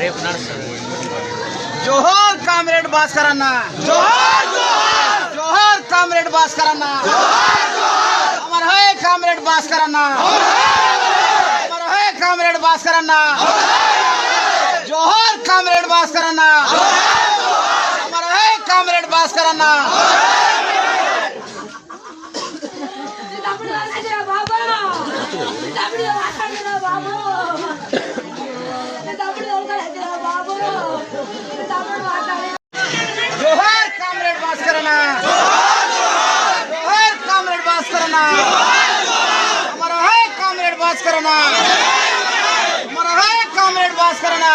రేపు నడుస్తుంది. జోహార్ కామ్రేడ్ భాస్కర్ అన్న, జోహార్ జోహార్ జోహార్ కామ్రేడ్ భాస్కర్ అన్న, అమర్ హై కామ్రేడ్ భాస్కర్ అన్న, అమర్ హై కామ్రేడ్ భాస్కర్ అన్న, జోహార్ కామ్రేడ్ భాస్కర్ అన్న, అమర్ హై కామ్రేడ్ భాస్కర్ అన్న. జోహార్ కామ్రేడ్ భాస్కర్ అన్న, జోహార్ కామ్రేడ్ భాస్కర్ అన్న, అమర్ హై కామ్రేడ్ భాస్కర్ అన్న, అమర్ హై కామ్రేడ్ భాస్కర్ అన్న.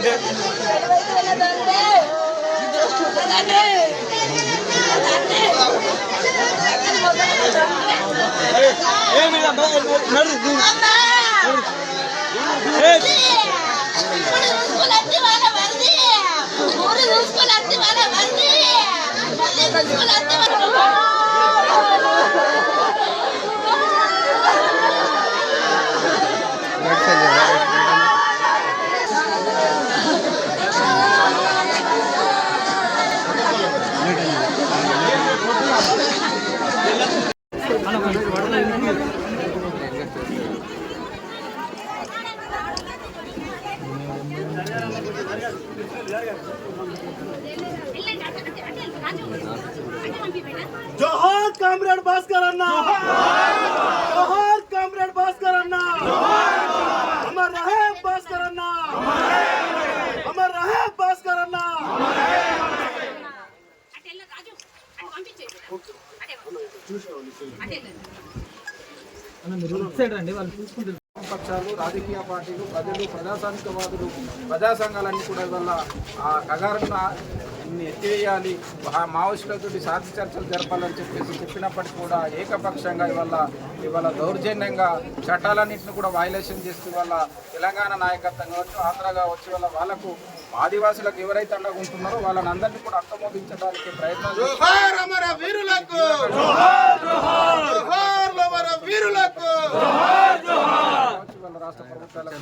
అంటే జోహార్ కామ్రేడ్ భాస్కర్ అన్న, జోహార్ కామ్రేడ్ భాస్కర్ అన్న, అమర్ రహే భాస్కర్ అన్న, అమర్ రహే భాస్కర్ అన్న. పక్షాలు, రాజకీయ పార్టీలు, ప్రజలు, ప్రజాస్వామికవాదులు, ప్రజా సంఘాలన్నీ కూడా ఇవాళ కగారుగా ఎత్తివేయాలి, మావోయిస్టులతో శాంతి చర్చలు జరపాలని చెప్పినప్పటికీ కూడా ఏకపక్షంగా ఇవాళ దౌర్జన్యంగా చట్టాలన్నింటినీ కూడా వైలేషన్ చేస్తూ ఇవాళ తెలంగాణ నాయకత్వం కావచ్చు, ఆంధ్ర కావచ్చు, వాళ్ళకు ఆదివాసులకు ఎవరైతే అండగా ఉంటున్నారో వాళ్ళని అందరినీ కూడా అంతమోదించడానికి ప్రయత్నం రాష్ట్ర ప్రభుత్వాలకు